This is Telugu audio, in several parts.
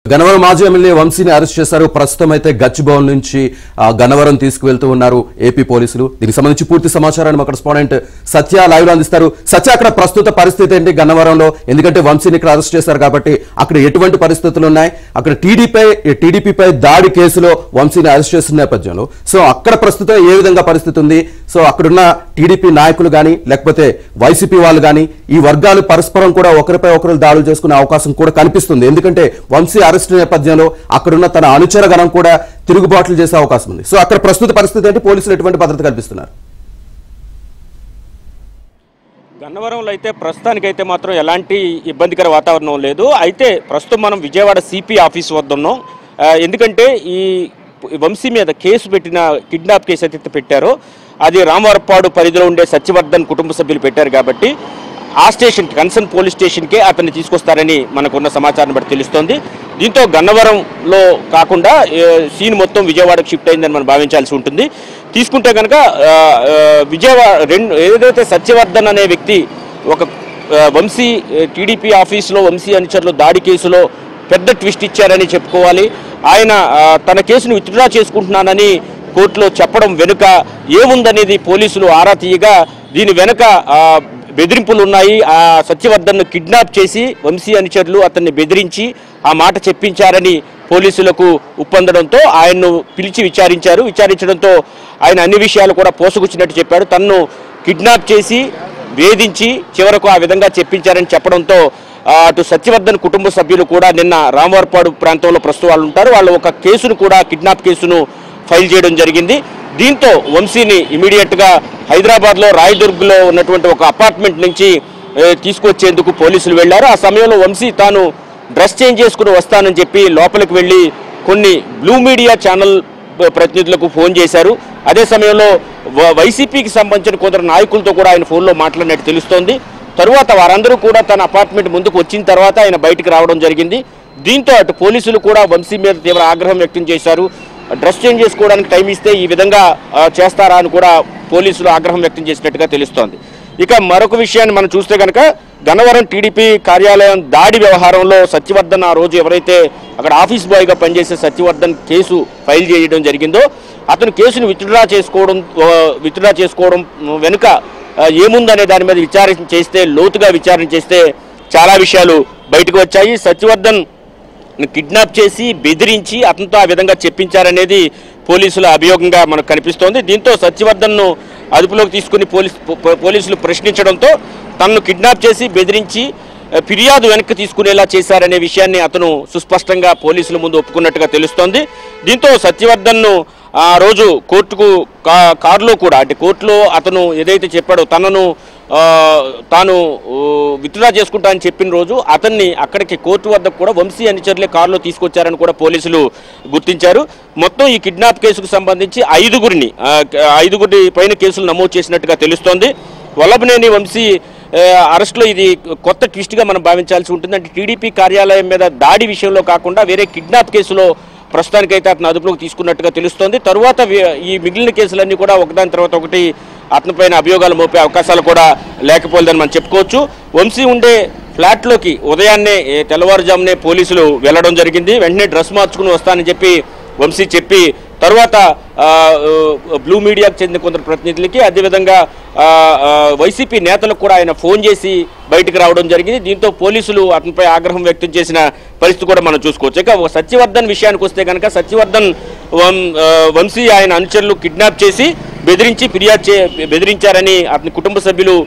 గన్నవరం మాజీ ఎమ్మెల్యే వంశీని అరెస్ట్ చేశారు. ప్రస్తుతం అయితే గచ్చిబౌల్ నుంచి గన్నవరం తీసుకువెళ్తూ ఉన్నారు ఏపీ పోలీసులు. దీనికి సంబంధించి పూర్తి సమాచారాన్ని మా కరెస్పాండెంట్ సత్య లైవ్ లో అందిస్తారు. సత్య, అక్కడ ప్రస్తుత పరిస్థితి ఏంటి గన్నవరంలో? ఎందుకంటే వంశీని ఇక్కడ అరెస్ట్ చేశారు కాబట్టి అక్కడ ఎటువంటి పరిస్థితులు ఉన్నాయి? అక్కడ టీడీపీపై దాడి కేసులో వంశీని అరెస్ట్ చేసిన నేపథ్యంలో సో అక్కడ ప్రస్తుతం ఏ విధంగా పరిస్థితి ఉంది? సో అక్కడున్న టీడీపీ నాయకులు కానీ లేకపోతే వైసీపీ వాళ్ళు కానీ ఈ వర్గాలు పరస్పరం కూడా ఒకరిపై ఒకరు దాడులు చేసుకునే అవకాశం కూడా కనిపిస్తుంది. ఎందుకంటే వంశీ అరెస్ట్ నేపథ్యంలో అక్కడున్న తన అనుచర గణం కూడా తిరుగుబాట్లు చేసే అవకాశం ఉంది. సో అక్కడ ప్రస్తుత పరిస్థితి ఏంటి? పోలీసులు ఎటువంటి భద్రత కల్పిస్తున్నారు? గన్నవరంలో అయితే ప్రస్తుతానికైతే మాత్రం ఎలాంటి ఇబ్బందికర వాతావరణం లేదు. అయితే ప్రస్తుతం మనం విజయవాడ సిపి ఆఫీస్ వద్ద ఉన్నాం. ఎందుకంటే ఈ వంశీ మీద కేసు పెట్టిన కిడ్నాప్ కేసు అయితే పెట్టారో అది రామవరపాడు పరిధిలో ఉండే సత్యవర్ధన్ కుటుంబ సభ్యులు పెట్టారు కాబట్టి ఆ స్టేషన్ కన్సర్న్ పోలీస్ స్టేషన్కే అతన్ని తీసుకొస్తారని మనకున్న సమాచారం బట్టి తెలుస్తోంది. దీంతో గన్నవరంలో కాకుండా సీన్ మొత్తం విజయవాడకు షిఫ్ట్ అయిందని మనం భావించాల్సి ఉంటుంది. తీసుకుంటే కనుక విజయవాడ ఏదైతే సత్యవర్ధన్ అనే వ్యక్తి ఒక వంశీ టీడీపీ ఆఫీసులో వంశీ అనుచరులు దాడి కేసులో పెద్ద ట్విస్ట్ ఇచ్చారని చెప్పుకోవాలి. ఆయన తన కేసును విత్డ్రా చేసుకుంటున్నానని కోర్టులో చెప్పడం వెనుక ఏముందనేది పోలీసులు ఆరా తీయగా దీని వెనుక బెదిరింపులు ఉన్నాయి. ఆ సత్యవర్ధన్ను కిడ్నాప్ చేసి వంశీ అనుచరులు అతన్ని బెదిరించి ఆ మాట చెప్పించారని పోలీసులకు ఉప్పొందడంతో ఆయన్ను పిలిచి విచారించడంతో ఆయన అన్ని విషయాలు కూడా పోసుకొచ్చినట్టు చెప్పాడు. తన్ను కిడ్నాప్ చేసి వేధించి చివరకు ఆ విధంగా చెప్పించారని చెప్పడంతో అటు సత్యవర్ధన్ కుటుంబ సభ్యులు కూడా నిన్న రామవరపాడు ప్రాంతంలో ప్రస్తుతం వాళ్ళు ఉంటారు. వాళ్ళు ఒక కేసును కూడా కిడ్నాప్ కేసును ఫైల్ చేయడం జరిగింది. దీంతో వంశీని ఇమీడియట్గా హైదరాబాద్లో రాయదుర్గ్లో ఉన్నటువంటి ఒక అపార్ట్మెంట్ నుంచి తీసుకొచ్చేందుకు పోలీసులు వెళ్లారు. ఆ సమయంలో వంశీ తాను డ్రెస్ చేంజ్ చేసుకుని వస్తానని చెప్పి లోపలికి వెళ్ళి కొన్ని బ్లూ మీడియా ఛానల్ ప్రతినిధులకు ఫోన్ చేశారు. అదే సమయంలో వైసీపీకి సంబంధించిన కొందరు నాయకులతో కూడా ఆయన ఫోన్లో మాట్లాడినట్టు తెలుస్తోంది. తరువాత వారందరూ కూడా తన అపార్ట్మెంట్ ముందుకు వచ్చిన తర్వాత ఆయన బయటికి రావడం జరిగింది. దీంతో అటు పోలీసులు కూడా వంశీ మీద తీవ్ర ఆగ్రహం వ్యక్తం చేశారు. డ్రెస్ చేంజ్ చేసుకోవడానికి టైం ఇస్తే ఈ విధంగా చేస్తారా అని కూడా పోలీసులు ఆగ్రహం వ్యక్తం చేసినట్టుగా తెలుస్తోంది. ఇక మరొక విషయాన్ని మనం చూస్తే కనుక గన్నవరం టీడీపీ కార్యాలయం దాడి వ్యవహారంలో సత్యవర్ధన్ ఆ రోజు ఎవరైతే అక్కడ ఆఫీస్ బాయ్గా పనిచేసే సత్యవర్ధన్ కేసు ఫైల్ చేయడం జరిగిందో అతను కేసును విత్డ్రా చేసుకోవడం వెనుక ఏముందనే దాని మీద లోతుగా విచారణ చేస్తే చాలా విషయాలు బయటకు వచ్చాయి. సత్యవర్ధన్ కిడ్నాప్ చేసి బెదిరించి అతనితో ఆ విధంగా చెప్పించారనేది పోలీసుల అభియోగంగా మనకు కనిపిస్తోంది. దీంతో సత్యవర్ధన్ను అదుపులోకి తీసుకుని పోలీసులు ప్రశ్నించడంతో తనను కిడ్నాప్ చేసి బెదిరించి ఫిర్యాదు వెనక్కి తీసుకునేలా చేశారనే విషయాన్ని అతను సుస్పష్టంగా పోలీసుల ముందు ఒప్పుకున్నట్టుగా తెలుస్తోంది. దీంతో సత్యవర్ధన్ను ఆ రోజు కారులో కూడా అంటే కోర్టులో అతను ఏదైతే చెప్పాడో తాను విత్డ్రా చేసుకుంటా అని చెప్పిన రోజు అతన్ని అక్కడికి కోర్టు వద్దకు కూడా వంశీ అనుచరులే కారులో తీసుకొచ్చారని కూడా పోలీసులు గుర్తించారు. మొత్తం ఈ కిడ్నాప్ కేసుకు సంబంధించి ఐదుగురి పైన కేసులు నమోదు చేసినట్టుగా తెలుస్తోంది. వల్లభనేని వంశీ అరెస్టులో ఇది కొత్త ట్విస్ట్గా మనం భావించాల్సి ఉంటుంది. అంటే టీడీపీ కార్యాలయం మీద దాడి విషయంలో కాకుండా వేరే కిడ్నాప్ కేసులో ప్రస్తుతానికైతే అతను అదుపులోకి తీసుకున్నట్టుగా తెలుస్తోంది. తరువాత ఈ మిగిలిన కేసులన్నీ కూడా ఒకదాని తర్వాత ఒకటి అతని పైన అభియోగాలు మోపే అవకాశాలు కూడా లేకపోలేదని మనం చెప్పుకోవచ్చు. వంశీ ఉండే ఫ్లాట్లోకి ఉదయాన్నే తెల్లవారుజామునే పోలీసులు వెళ్లడం జరిగింది. వెంటనే డ్రెస్ మార్చుకుని వస్తానని చెప్పి వంశీ చెప్పి తరువాత బ్లూ మీడియాకు చెందిన కొందరు ప్రతినిధులకి అదేవిధంగా వైసీపీ నేతలకు కూడా ఆయన ఫోన్ చేసి బయటకు రావడం జరిగింది. దీంతో పోలీసులు అతనిపై ఆగ్రహం వ్యక్తం చేసిన పరిస్థితి కూడా మనం చూసుకోవచ్చు. ఇక సత్యవర్ధన్ విషయానికి వస్తే కనుక సత్యవర్ధన్ వంశీ ఆయన అనుచరులు కిడ్నాప్ చేసి బెదిరించారని అతని కుటుంబ సభ్యులు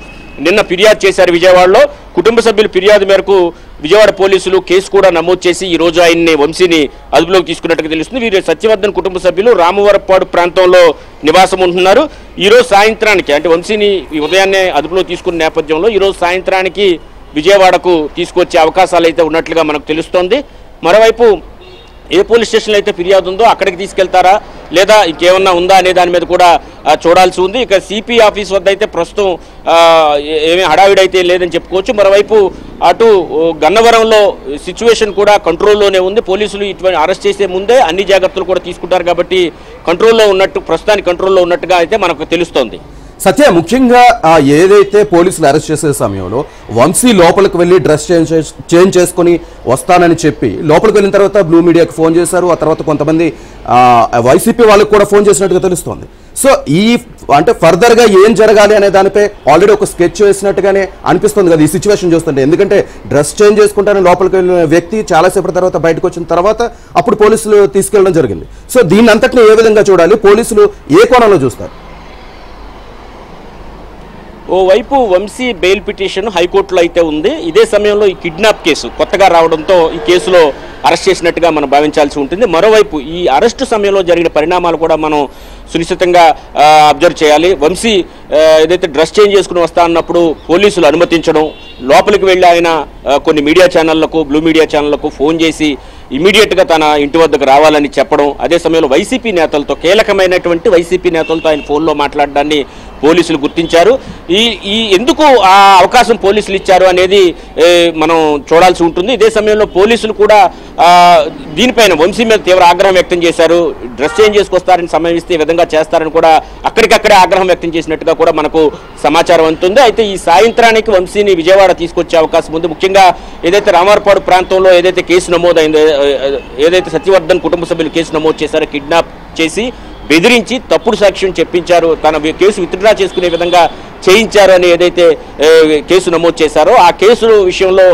నిన్న ఫిర్యాదు చేశారు విజయవాడలో. కుటుంబ సభ్యుల ఫిర్యాదు మేరకు విజయవాడ పోలీసులు కేసు కూడా నమోదు చేసి ఈ రోజు ఆయన్ని వంశీని అదుపులోకి తీసుకున్నట్టుగా తెలుస్తుంది. వీరు సత్యవర్ధన్ కుటుంబ సభ్యులు రామవరపాడు ప్రాంతంలో నివాసం ఉంటున్నారు. ఈరోజు సాయంత్రానికి అంటే వంశీని ఉదయాన్నే అదుపులో తీసుకున్న నేపథ్యంలో ఈరోజు సాయంత్రానికి విజయవాడకు తీసుకొచ్చే అవకాశాలు అయితే ఉన్నట్లుగా మనకు తెలుస్తోంది. మరోవైపు ఏ పోలీస్ స్టేషన్లో అయితే ఫిర్యాదు ఉందో అక్కడికి తీసుకెళ్తారా లేదా ఇంకేమన్నా ఉందా అనే దాని మీద కూడా చూడాల్సి ఉంది. ఇక సిపి ఆఫీస్ వద్ద అయితే ప్రస్తుతం ఏమీ హడావిడైతే లేదని చెప్పుకోవచ్చు. మరోవైపు అటు గన్నవరంలో సిచ్యువేషన్ కూడా కంట్రోల్లోనే ఉంది. పోలీసులు ఇటువంటి అరెస్ట్ చేసే ముందే అన్ని జాగ్రత్తలు కూడా తీసుకుంటారు కాబట్టి ప్రస్తుతానికి కంట్రోల్లో ఉన్నట్టుగా అయితే మనకు తెలుస్తోంది. సత్య, ముఖ్యంగా ఏదైతే పోలీసులు అరెస్ట్ చేసే సమయంలో వంశీ లోపలికి వెళ్ళి డ్రెస్ చేంజ్ చేసుకుని వస్తానని చెప్పి లోపలికి వెళ్ళిన తర్వాత బ్లూ మీడియాకి ఫోన్ చేశారు. ఆ తర్వాత కొంతమంది వైసీపీ వాళ్ళకి కూడా ఫోన్ చేసినట్టుగా తెలుస్తోంది. సో అంటే ఫర్దర్ గా ఏం జరగాలి అనే దానిపై ఆల్రెడీ ఒక స్కెచ్ వేసినట్టుగానే అనిపిస్తుంది కదా ఈ సిచ్యువేషన్ చూస్తుంటే. ఎందుకంటే డ్రెస్ చేంజ్ చేసుకుంటారని లోపలికి వెళ్ళిన వ్యక్తి చాలాసేపటి తర్వాత బయటకు వచ్చిన తర్వాత అప్పుడు పోలీసులు తీసుకెళ్లడం జరిగింది. సో దీన్ని అంతటిని ఏ విధంగా చూడాలి, పోలీసులు ఏ కోణంలో చూస్తారు? ఓవైపు వంశీ బెయిల్ పిటిషన్ హైకోర్టులో అయితే ఉంది. ఇదే సమయంలో ఈ కిడ్నాప్ కేసు కొత్తగా రావడంతో ఈ కేసులో అరెస్ట్ చేసినట్టుగా మనం భావించాల్సి ఉంటుంది. మరోవైపు ఈ అరెస్టు సమయంలో జరిగిన పరిణామాలు కూడా మనం సునిశ్చితంగా అబ్జర్వ్ చేయాలి. వంశీ ఏదైతే డ్రెస్ చేంజ్ చేసుకుని వస్తా అన్నప్పుడు పోలీసులు అనుమతించడం, లోపలికి వెళ్ళి ఆయన కొన్ని మీడియా ఛానళ్లకు, బ్లూ మీడియా ఛానళ్లకు ఫోన్ చేసి ఇమీడియట్గా తన ఇంటి వద్దకు రావాలని చెప్పడం, అదే సమయంలో వైసీపీ నేతలతో, కీలకమైనటువంటి వైసీపీ నేతలతో ఆయన ఫోన్లో మాట్లాడడాన్ని పోలీసులు గుర్తించారు. ఈ ఎందుకు ఆ అవకాశం పోలీసులు ఇచ్చారు అనేది మనం చూడాల్సి ఉంటుంది. ఇదే సమయంలో పోలీసులు కూడా దీనిపైన వంశీ మీద తీవ్ర ఆగ్రహం వ్యక్తం చేశారు. డ్రెస్ చేంజ్ చేసుకొస్తారని సమయం ఇస్తే ఈ విధంగా చేస్తారని కూడా అక్కడికక్కడే ఆగ్రహం వ్యక్తం చేసినట్టుగా కూడా మనకు సమాచారం అందుతుంది. అయితే ఈ సాయంత్రానికి వంశీని విజయవాడ తీసుకొచ్చే అవకాశం ఉంది. ముఖ్యంగా ఏదైతే రామారపాడు ప్రాంతంలో ఏదైతే కేసు నమోదైందో, ఏదైతే సత్యవర్ధన్ కుటుంబ సభ్యులు కేసు నమోదు చేశారో, కిడ్నాప్ చేసి బెదిరించి తప్పుడు సాక్ష్యం చెప్పించారు, తన కేసు విత్డ్రా చేసుకునే విధంగా చేయించారు అని ఏదైతే కేసు నమోదు చేశారో ఆ కేసు విషయంలో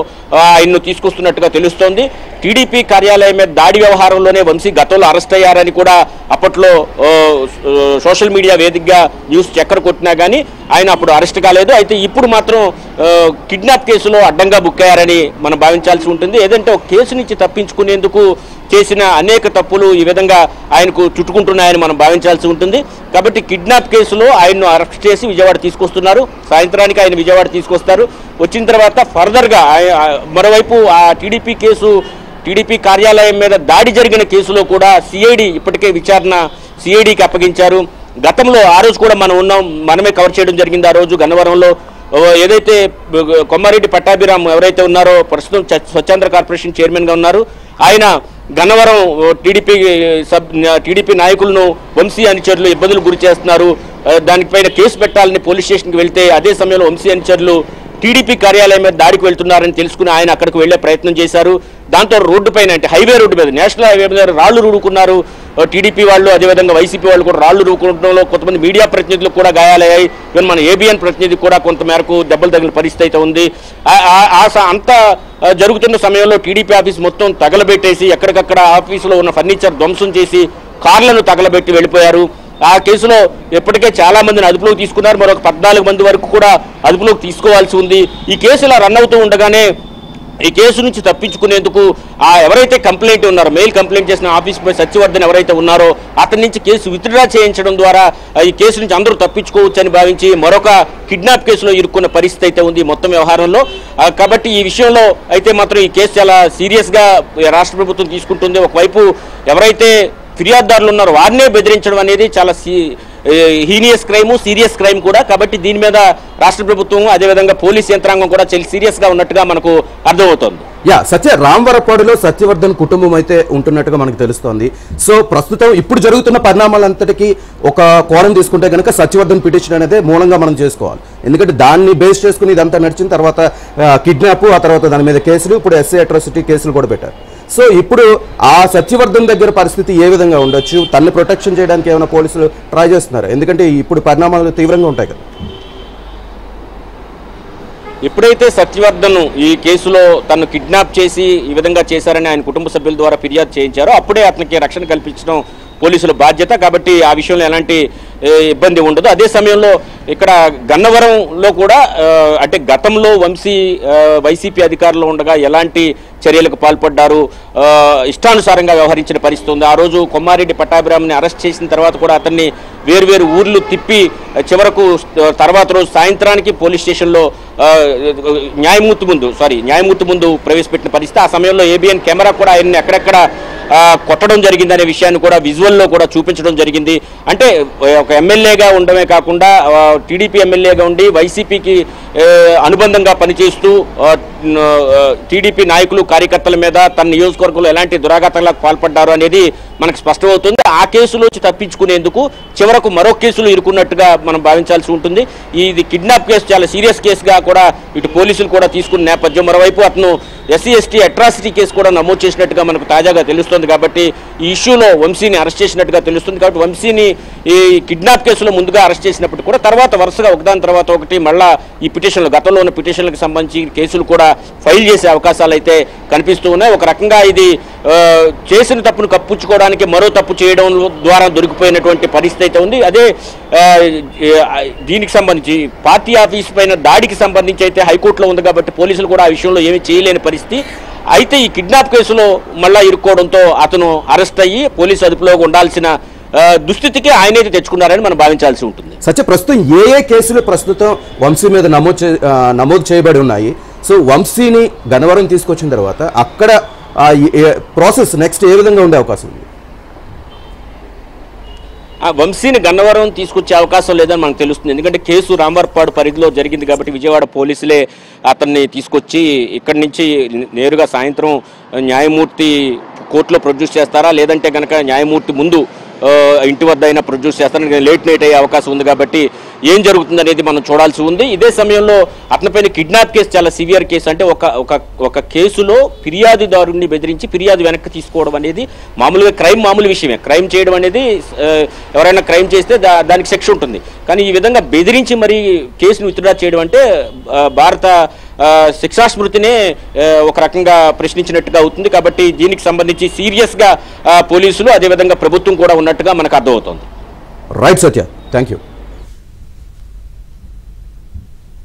ఆయన్ను తీసుకొస్తున్నట్టుగా తెలుస్తోంది. టీడీపీ కార్యాలయం మీద దాడి వ్యవహారంలోనే వంశీ గతంలో అరెస్ట్ అయ్యారని కూడా అప్పట్లో సోషల్ మీడియా వేదికగా న్యూస్ చక్కర కొట్టినా కానీ ఆయన అప్పుడు అరెస్ట్ కాలేదు. అయితే ఇప్పుడు మాత్రం కిడ్నాప్ కేసులో అడ్డంగా బుక్ అయ్యారని మనం భావించాల్సి ఉంటుంది. ఏదంటే ఒక కేసు నుంచి తప్పించుకునేందుకు చేసిన అనేక తప్పులు ఈ విధంగా ఆయనకు చుట్టుకుంటున్నాయని మనం భావించాల్సి ఉంటుంది. కాబట్టి కిడ్నాప్ కేసులో ఆయన్ను అరెస్ట్ చేసి విజయవాడ తీసుకొస్తున్నారు. సాయంత్రానికి ఆయన విజయవాడ తీసుకొస్తారు. వచ్చిన తర్వాత ఫర్దర్గా మరోవైపు ఆ టీడీపీ కార్యాలయం మీద దాడి జరిగిన కేసులో కూడా సిఐడి ఇప్పటికే విచారణ సిఐడికి అప్పగించారు. గతంలో ఆ రోజు కూడా మనమే కవర్ చేయడం జరిగింది. ఆ రోజు గన్నవరంలో ఏదైతే కొమ్మారెడ్డి పట్టాభిరామ్ ఎవరైతే ఉన్నారో ప్రస్తుతం స్వచ్ఛంద్ర కార్పొరేషన్ చైర్మన్గా ఉన్నారు, ఆయన గన్నవరం టీడీపీ నాయకులను వంశీ అనుచరులు ఇబ్బందులు గురి చేస్తున్నారు, దానిపైన కేసు పెట్టాలని పోలీస్ స్టేషన్కి వెళ్తే అదే సమయంలో వంశీ అనుచరులు టీడీపీ కార్యాలయం మీద దాడికి వెళ్తున్నారని తెలుసుకుని ఆయన అక్కడికి వెళ్లే ప్రయత్నం చేశారు. దాంతో రోడ్డు పైన, అంటే హైవే రోడ్డు మీద, నేషనల్ హైవే మీద రాళ్లు రూడుకున్నారు టీడీపీ వాళ్ళు. అదేవిధంగా వైసీపీ వాళ్ళు కూడా రాళ్లు రూడుకోవడంలో కొంతమంది మీడియా ప్రతినిధులకు కూడా గాయాలయ్యాయి. ఈవెన్ మన ఏబిఎన్ ప్రతినిధి కూడా కొంతమేరకు దెబ్బలు తగిలిన పరిస్థితి అయితే ఉంది. అంతా జరుగుతున్న సమయంలో టీడీపీ ఆఫీస్ మొత్తం తగలబెట్టేసి ఎక్కడికక్కడ ఆఫీసులో ఉన్న ఫర్నిచర్ ధ్వంసం చేసి కార్లను తగలబెట్టి వెళ్ళిపోయారు. ఆ కేసులో ఇప్పటికే చాలా మందిని అదుపులోకి తీసుకున్నారు. మరొక 14 మంది వరకు కూడా అదుపులోకి తీసుకోవాల్సి ఉంది. ఈ కేసు ఇలా రన్ అవుతూ ఉండగానే ఈ కేసు నుంచి తప్పించుకునేందుకు ఎవరైతే కంప్లైంట్ ఉన్నారో, మెయిల్ కంప్లైంట్ చేసిన ఆఫీస్ పై సత్యవర్ధన్ ఎవరైతే ఉన్నారో అతని నుంచి కేసు విత్డ్రా చేయించడం ద్వారా ఈ కేసు నుంచి అందరూ తప్పించుకోవచ్చని భావించి మరొక కిడ్నాప్ కేసులో ఇరుక్కున్న పరిస్థితి అయితే ఉంది మొత్తం వ్యవహారంలో. కాబట్టి ఈ విషయంలో అయితే మాత్రం ఈ కేసు చాలా సీరియస్గా రాష్ట్ర ప్రభుత్వం తీసుకుంటుంది. ఒకవైపు ఎవరైతే ఫిర్యాదుదారులు ఉన్నారో వారినే బెదిరించడం అనేది చాలా హీనియస్ క్రైమ్, సీరియస్ క్రైమ్ కూడా. కాబట్టి దీని మీద రాష్ట్ర ప్రభుత్వం అదేవిధంగా పోలీస్ యంత్రాంగం కూడా చాలా సీరియస్ గా ఉన్నట్టుగా మనకు అర్థమవుతోంది. రామవరపాడులో సత్యవర్ధన్ కుటుంబం అయితే ఉంటున్నట్టుగా మనకు తెలుస్తోంది. సో ప్రస్తుతం ఇప్పుడు జరుగుతున్న పరిణామాలంతటికీ ఒక కోణం తీసుకుంటే కనుక సత్యవర్ధన్ పిటిషన్ అనేది మూలంగా మనం చేసుకోవాలి. ఎందుకంటే దాన్ని బేస్ చేసుకుని ఇదంతా నడిచిన తర్వాత కిడ్నాప్, ఆ తర్వాత దాని మీద కేసులు, ఇప్పుడు ఎస్సీ అట్రాసిటీ కేసులు కూడా పెట్టారు. సో ఇప్పుడు ఆ సత్యవర్ధన్ దగ్గర పరిస్థితి ఏ విధంగా ఉండొచ్చు? తనని ప్రొటెక్షన్ చేయడానికి ఏమైనా పోలీసులు ట్రై చేస్తున్నారు? ఎందుకంటే ఇప్పుడు పరిణామాలు తీవ్రంగా ఉంటాయి కదా. ఎప్పుడైతే సత్యవర్ధన్ ఈ కేసులో తను కిడ్నాప్ చేసి ఈ విధంగా చేశారని ఆయన కుటుంబ సభ్యుల ద్వారా ఫిర్యాదు చేయించారో అప్పుడే అతనికి రక్షణ కల్పించడం పోలీసుల బాధ్యత. కాబట్టి ఆ విషయంలో ఎలాంటి ఇబ్బంది ఉండదు. అదే సమయంలో ఇక్కడ గన్నవరంలో కూడా అంటే గతంలో వంశీ వైసీపీ అధికారంలో ఉండగా ఎలాంటి చర్యలకు పాల్పడ్డారు, ఇష్టానుసారంగా వ్యవహరించిన పరిస్థితి ఉంది. ఆ రోజు కొమ్మారెడ్డి పట్టాభిరామ్ని అరెస్ట్ చేసిన తర్వాత కూడా అతన్ని వేరువేరు ఊర్లు తిప్పి చివరకు తర్వాత రోజు సాయంత్రానికి పోలీస్ స్టేషన్లో న్యాయమూర్తి ముందు ప్రవేశపెట్టిన పరిస్థితి. ఆ సమయంలో ఏబిఎన్ కెమెరా కూడా ఆయన్ని ఎక్కడెక్కడ కొట్టడం జరిగిందనే విషయాన్ని కూడా విజువల్లో కూడా చూపించడం జరిగింది. అంటే ఒక ఎమ్మెల్యేగా ఉండడమే కాకుండా టీడీపీ ఎమ్మెల్యేగా ఉండి వైసీపీకి అనుబంధంగా పనిచేస్తూ టీడీపీ నాయకులు కార్యకర్తల మీద తన నియోజకవర్గంలో ఎలాంటి దురాఘాతాలకు పాల్పడ్డారు అనేది మనకు స్పష్టమవుతుంది. ఆ కేసులోంచి తప్పించుకునేందుకు చివరకు మరో కేసులు ఇరుకున్నట్టుగా మనం భావించాల్సి ఉంటుంది. ఇది కిడ్నాప్ కేసు చాలా సీరియస్ కేసుగా కూడా ఇటు పోలీసులు కూడా తీసుకున్న నేపథ్యం. మరోవైపు అతను ఎస్సీ ఎస్టీ అట్రాసిటీ కేసు కూడా నమోదు చేసినట్టుగా మనకు తాజాగా తెలుస్తుంది. కాబట్టి ఈ ఇష్యూలో వంశీని అరెస్ట్ చేసినట్టుగా తెలుస్తుంది. కాబట్టి వంశీని ఈ కిడ్నాప్ కేసులో ముందుగా అరెస్ట్ చేసినప్పుడు కూడా తర్వాత వరుసగా ఒకదాని తర్వాత ఒకటి మళ్ళా ఈ పిటిషన్లు గతంలో ఉన్న పిటిషన్లకు సంబంధించి కేసులు కూడా ఫైల్ చేసే అవకాశాలు అయితే కనిపిస్తూ ఉన్నాయి. ఒక రకంగా ఇది చేసిన తప్పును కప్పుచ్చుకోవడానికి మరో తప్పు చేయడం ద్వారా దొరికిపోయినటువంటి పరిస్థితి అయితే ఉంది. అదే దీనికి సంబంధించి పార్టీ ఆఫీస్ పైన దాడికి సంబంధించి అయితే హైకోర్టులో ఉంది కాబట్టి పోలీసులు కూడా ఆ విషయంలో ఏమీ చేయలేని పరిస్థితి. అయితే ఈ కిడ్నాప్ కేసులో మళ్ళా ఇరుక్కోవడంతో అతను అరెస్ట్ అయ్యి పోలీసు అదుపులో ఉండాల్సిన దుస్థితికి ఆయనైతే తెచ్చుకున్నారని మనం భావించాల్సి ఉంటుంది. సత్య, ప్రస్తుతం ఏ కేసులు ప్రస్తుతం వంశీ మీద నమోదు చేయబడి ఉన్నాయి? సో వంశీని గన్నవరం తీసుకొచ్చిన తర్వాత అక్కడ ప్రాసెస్ నెక్స్ట్ ఏ విధంగా ఉండే అవకాశం ఉంది? వంశీని గన్నవరం తీసుకొచ్చే అవకాశం లేదని మనకు తెలుస్తుంది. ఎందుకంటే కేసు రామవరపాడు పరిధిలో జరిగింది కాబట్టి విజయవాడ పోలీసులే అతన్ని తీసుకొచ్చి ఇక్కడి నుంచి నేరుగా సాయంత్రం న్యాయమూర్తి కోర్టులో ప్రొడ్యూస్ చేస్తారా, లేదంటే కనుక న్యాయమూర్తి ముందు ఇంటి వద్ద అయినా ప్రొడ్యూస్ చేస్తారని లేట్ నైట్ అయ్యే అవకాశం ఉంది. కాబట్టి ఏం జరుగుతుంది అనేది మనం చూడాల్సి ఉంది. ఇదే సమయంలో అతనిపైన కిడ్నాప్ కేసు చాలా సివియర్ కేసు. అంటే ఒక కేసులో ఫిర్యాదుదారుని బెదిరించి ఫిర్యాదు వెనక్కి తీసుకోవడం అనేది మామూలుగా మామూలు విషయమే. క్రైమ్ చేయడం అనేది ఎవరైనా క్రైమ్ చేస్తే దానికి శిక్ష ఉంటుంది. కానీ ఈ విధంగా బెదిరించి మరి కేసును విత్డ్రా చేయడం అంటే భారత శిక్షాస్మృతినే ఒక రకంగా ప్రశ్నించినట్టుగా అవుతుంది. కాబట్టి దీనికి సంబంధించి సీరియస్గా పోలీసులు అదేవిధంగా ప్రభుత్వం కూడా ఉన్నట్టుగా మనకు అర్థమవుతోంది. Right Satya, thank you.